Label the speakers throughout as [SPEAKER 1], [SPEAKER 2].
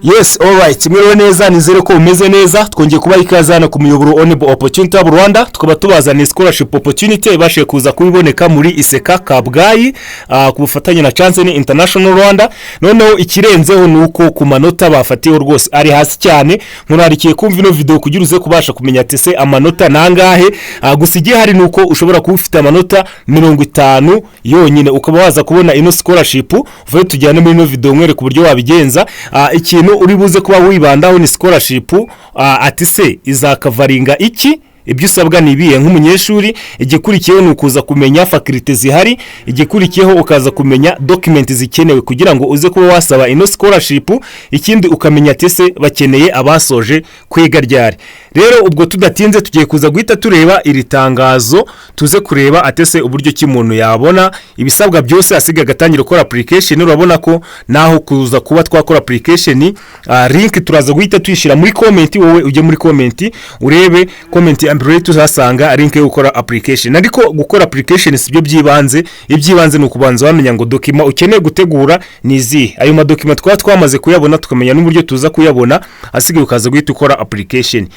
[SPEAKER 1] Yes, alright. Mwiriwe neza, nizere ko umeze neza. Twongeye kuba ikaze hano ku muyoboro Onebu Opportunity Rwanda. Tukaba tubazaniye scholarship opportunity ibashe kuza kubiboneka muri Iseka Kabgayi ku bufatanye na Chancen International Rwanda. Noneho ikirenzeho nuko ku manota bafatiye rwose ari hasi cyane. Murarikiye kumva ino video kugira uze kubasha kumenya ati se amanota nangahe. Gusa igihe hari nuko ushobora kuba ufite amanota 50 yonyine ukaba waza kubona ino scholarship. Vuye tujyane muri ino video mwere ku buryo wabigenza. Ikintu uri buze kuba wibandaho ni scholarship ati se izakavaringa iki. Ibyo usabwa nibiye nk'umunyeshuri, igikurikiyeho nukuza kumenya faculty zihari, igikurikiyeho ukaza kumenya document zikenewe kugira ngo uze kuba wasaba ino scholarship. Ikindi ukamenya ati se bakeneye abasoje kwiga ryari. Rero ubwo tudatinze tugiye kuza guhita tureba iri tangazo, tuze kureba ati se uburyo ki muntu yabona ibisabwa byose asiga gatangira gukora application. Urabona ko naho kuza kuba twakora application, link turaza guhita tuyishira muri comment. Wowe uje muri comment urebe comment ambere tuzasanga link yo gukora application. Ariko gukora application sibyo byibanze, ibyibanze no kubanza wamenya ngo document ukeneye gutegura nizi. Ayo ma document twamaze kuyabona tukamenya n'uburyo tuza kuyabona, asigaye ukaza guhita ukora application.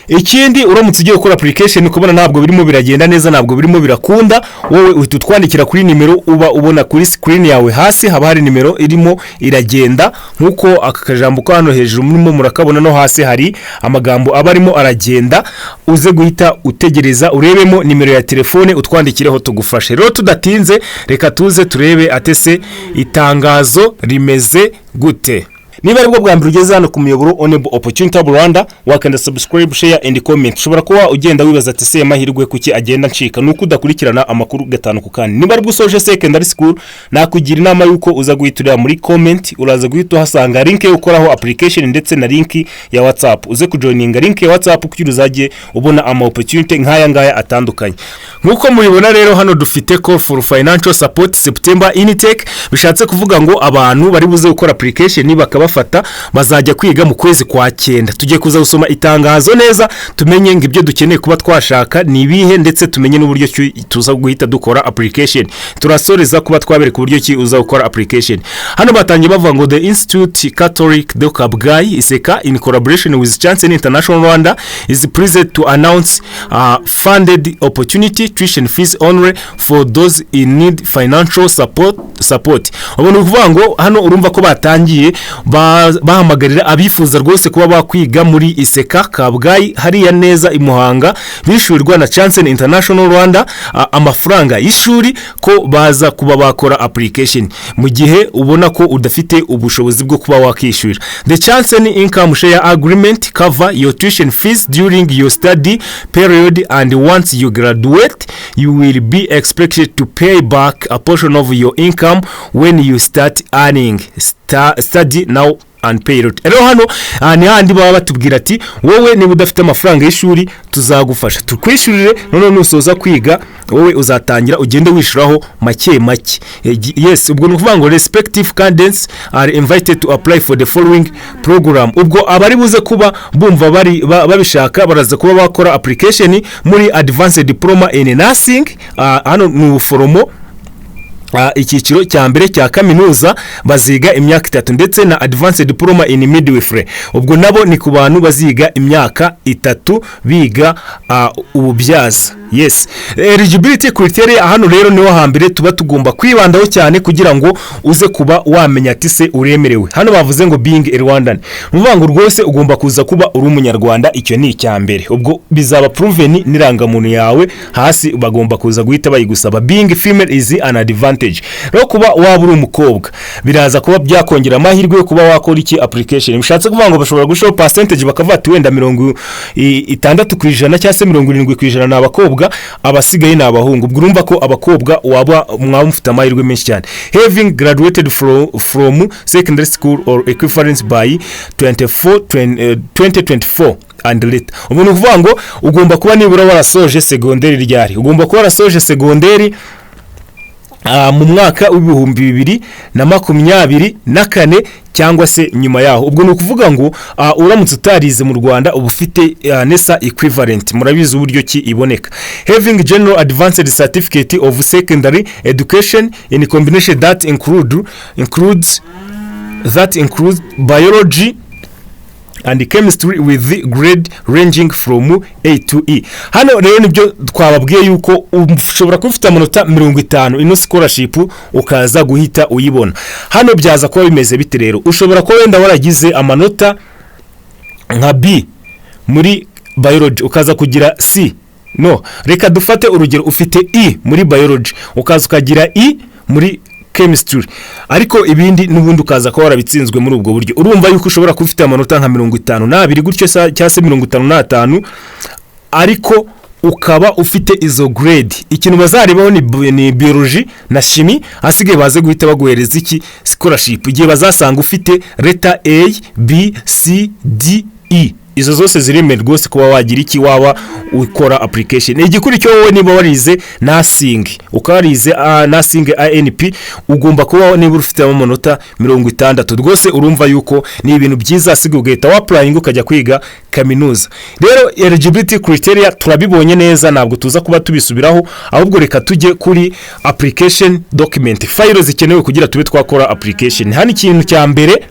[SPEAKER 1] Ikindi uramutse ugiye gukora application ukabona ntabwo birimo biragenda neza, ntabwo birimo birakunda, wowe uhita twandikira kuri nimero uba ubona kuri screen yawe. Hasi haba hari nimero irimo iragenda nkuko akakajambo ko hano hejuru murimo murakabona, no hasi hari amagambo abarimo aragenda. Uze guhita utegereza urebemo nimero ya telefone utwandikireho tugufashe. Rero tudatinze reka tuze turebe atese itangazo rimeze gute. Niba ari bwo bwa mbere ugeze hano ku muyoboro Onebu Opportunity Rwanda, wakanda subscribe, share and comment. Ushobora kuba ugenda wibaza ati se amahirwe kuki agenda ncika nuko udakurikirana amakuru gatanu ku kandi. Niba ari bwo usoje secondary school, nakugira inama yuko uza guhiturira muri comment, uraza guhita uhasanga link yo gukoraho application ndetse na link ya WhatsApp. Uze kujoininga link ya WhatsApp kugira uzaje ubona ama opportunity nk'aya ngaya atandukanye. Nkuko mubibona rero hano dufite call for financial support September intake, bishatse kuvuga ngo abantu bari buze gukora application bakabafata bazajya kwiga mu kwezi kwa 9. Tugiye kuza gusoma itangazo neza tumenye ngo ibyo dukeneye kuba twashaka ni ibihe, ndetse tumenye n'uburyo tuza guhita dukora application. Turasoreza kuba twabereka uburyo ki uza gukora application. Hano batangiye bavuga ngo the Institute Catholic de Kabgayi Iseka in collaboration with Chancen International Rwanda is pleased to announce funded opportunity tuition fees only for those in need financial support. Ubona kuvuga ngo hano urumva ko batangiye bahamagarira abifuza rwose kuba bakwiga muri Iseka Kabgayi hariya neza imuhanga, Wishurirwa na Chancen International Rwanda amafaranga y'ishuri ko baza kuba bakora application mu gihe ubona ko udafite ubushobozi bwo kuba wakishyura. The Chancen Income Share Agreement cover your tuition fees during your study period, and once you graduate you will be expected to pay back a portion of your income when you start earning. Study now and period. Ero hano ni handi baba batubwira ati wowe niba udafite amafaranga y'ishuri tuzagufasha tukwishurire, none nusoza kwiga wowe uzatangira ugende wishuraho make. Yes, ubwo nukuvuga ngo respective candidates are invited to apply for the following program. Ubwo abari buze kuba bumva bari babishaka baraza kuba bakora application muri Advanced Diploma in Nursing. Hano ni uforomo icyiciro cya mbere cya kaminuza baziga imyaka 3, ndetse na Advanced Diploma in Midwifery. Ubwo nabo ni ku bantu baziga imyaka 3 biga ububyaza. Yes, eligibility criteria hano rero niho hambere tuba tugomba kwibandaho cyane kugira ngo uze kuba wamenya ati se uremerewe. Hano bavuze ngo being a Rwandan, uvuga ngo rwose ugomba kuza kuba uri umunyarwanda, icyo ni icyambere. Ubwo bizaba proven n'irangamuntu yawe, hasi bagomba kuza guhita bayigusaba. Being female is an advantage. Rero kuba waba uri umukobwa biraza kuba byakongera amahirwe yo kuba wakora iki application. Bishatse kuvuga ngo bashobora gushow percentage bakavata wenda 60% cyangwa se 70% n'abakobwa, abasigaye n'abahungu. Ubwo urumva ko abakobwa waba mwamufite amahirwe menshi cyane. Having graduated from secondary school or equivalent by 2024 and later. Umuntu kuvuga ngo ugomba kuba nibura warasoje secondary ryari. Ugomba kuba warasoje secondary mu mwaka w'ibihumbi 2024 cyangwa se nyuma yaho. Ubwo ni ukuvuga ngo uramutse utarize mu Rwanda uba ufite NESA equivalent. Murabizi uburyo ki iboneka. Having general advanced certificate of secondary education in combination that includes that includes biology and chemistry with the grade ranging from A to E. Hano rero nibyo twababwiye yuko ushobora kufita amanota 50 ino scholarship ukaza guhita uyibona. Hano byaza kuba bimeze bite rero? Ushobora ko wenda waragize amanota nka B muri biology ukaza kugira C. No, reka dufate urugero ufite E muri biology ukaza ukagira E muri chemistry, ariko ibindi nubundi ukaza ko warabitsinzwe muri ubwo buryo. Urumva yuko ushobora kufite amanota nka 52 gutyo cyase 55, ariko ukaba ufite izo grade. Ikintu bazarebaho ni biology na chimie, asigaye baze guhita baguhereza iki scholarship igihe bazasanga ufite letter A, B, C, D, E. Izo zose ziremerwa rwose kuba wagira iki waba ukora application. Igikurikyo wowe niba warize nursing, ukarize nursing ANP, ugomba kuba niba ufite amanota 60 rwose. Urumva yuko ni ibintu byiza, asigaye ugahita applying ukajya kwiga kaminuza. Rero eligibility criteria turabibonye neza, ntabwo tuza kuba tubisubiraho, ahubwo reka tujye kuri application document, file zikenewe kugira tube twakora application. Hano ikintu cya mbere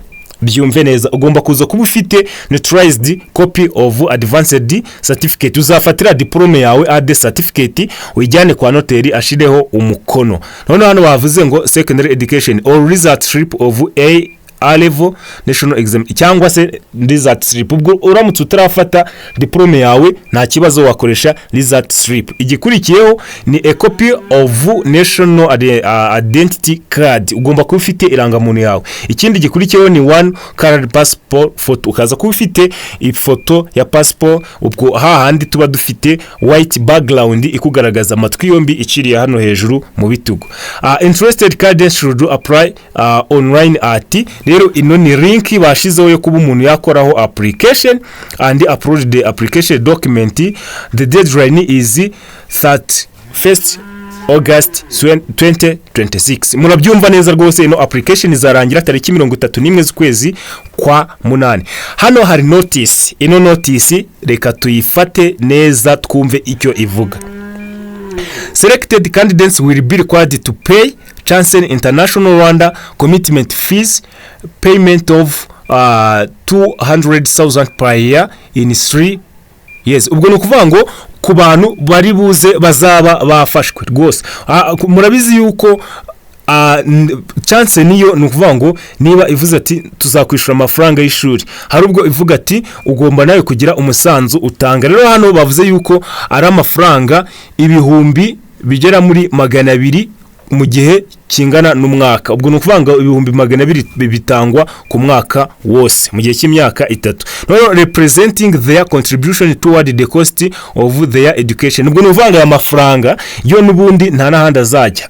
[SPEAKER 1] byumve neza, ugomba kuza kuba ufite notarized copy of advanced certificate. Uzafatira diploma yawe ad certificate uyijyane kwa noteri ashireho umukono. None hano bavuze ngo secondary education or result slip of A level national exam cyangwa se result slip. Ubwo uramutse utarafata diploma yawe nta kibazo, wakoresha result slip. Igikurikiyeho ni a copy of national identity card, ugomba kuba ufite irangamuntu yawe. Ikindi gikurikiyeho ni one colored passport photo, ukaza kuba ufite ifoto ya passport. Ubwo hahandi tuba dufite white background ikugaragaza amatwi yombi iciriye hano hejuru mu bitugu. Interested candidates should apply online at. Rero ino ni link bashizeho yo kuba umuntu yakoraho application and upload the application document. The deadline is 31st August 2026. Murabyumva neza rwose, ino application izarangira tariki 31 z'ukwezi kwa 8. Hano hari notice, ino notice reka tuyifate neza twumve icyo ivuga. Selected candidates will be required to pay Chancen International Rwanda commitment fees, payment of 200,000 per year in 3 years. Ubwo no kuvuga ngo ku bantu bari buze bazaba bafashwe rwose. Murabizi yuko Chancen niyo nukuvuga ngo niba ivuze ati tuzakwishura amafaranga y'ishuri, hari ubwo ivuga ati ugomba nawe kugira umusanzu utanga. Rero hano bavuze yuko ari amafaranga ibihumbi bigera muri 200 mu gihe kingana n'umwaka. Ubwo nukuvanga ibihumbi 200 bitangwa ku mwaka wose mu gihe cy'imyaka 3. No representing their contribution toward the cost of their education. Ubwo nukuvanga ya mafaranga yo nubundi nta nahanda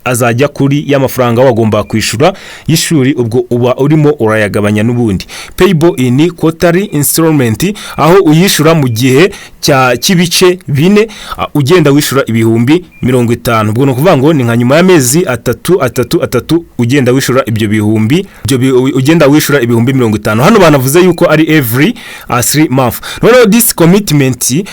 [SPEAKER 1] azajya kuri ya mafaranga wagomba kwishura y'ishuri. Ubwo uba urimo urayagabanya nubundi. Payable in quarterly installment, aho uyishura mu gihe cy'ibice 4 ugenda wishura ibihumbi 50. Ubwo nukuvanga ni nka nyuma y'amezi atatu ugenda wishura ibyo bihumbi, ugenda wishura ibihumbi 50. Hano banavuze yuko ari every 3 months. No, this commitment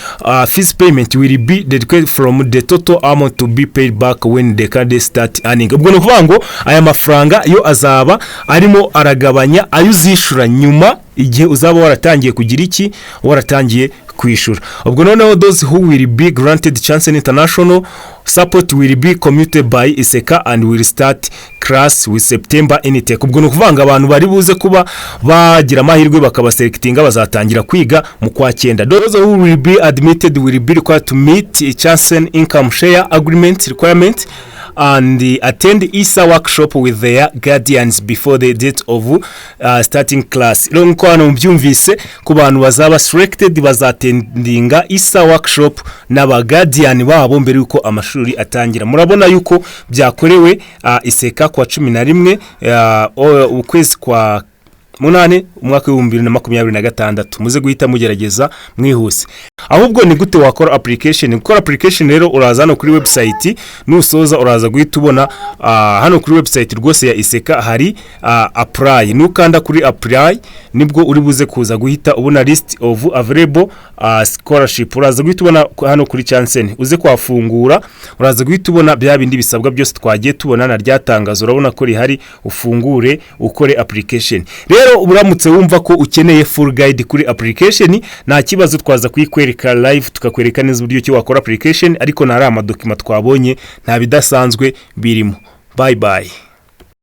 [SPEAKER 1] fees payment will be deducted from the total amount to be paid back when the card start earning. Ubwo nukuvuga ngo aya mafaranga yo azaba arimo aragabanya ayuzishura nyuma igihe uzaba waratangiye kugira iki, waratangiye kwishura. Ubwo noneho those who will be granted Chancen International support will be commuted by Iseka and will start class with September intake. Ubwo nukuvanga abantu bari buze kuba bagira amahirwe bakaba selectinga bazatangira kwiga mu kwa 9. Those who will be admitted will be required to meet Chancen income share agreement requirement and attend ISA workshop with their guardians before the date of starting class. Rero ko hano mbyumvise ku bantu bazaba selected bazatendinga ISA workshop n'aba guardian babo mbere yuko amashuri atangira. Murabona yuko byakorewe Iseka kwa 11 ukwezi kwa munani umwaka w'ibihumbi 2026 muze guhita mugerageza mwihuse. Ahubwo ni gute wakora application? Gukora application rero uraza hano kuri website, nusoza uraza guhita ubona hano kuri website rwose ya Iseka hari apply. Nukanda kuri apply nibwo uri buze kuza guhita ubona list of available scholarship. Uraza guhita ubona hano kuri Chancen, uze kwafungura uraza guhita ubona bya bindi bisabwa byose twagiye tubona na ryatangazo, urabona ko rihari, ufungure ukore application. Rero uramutse wumva ko ukeneye full guide kuri application, nta kibazo twaza kuyikwereka live tukakwereka neza uburyo ki wakora application, ariko nari amadokima twabonye nta bidasanzwe birimo. Bye bye.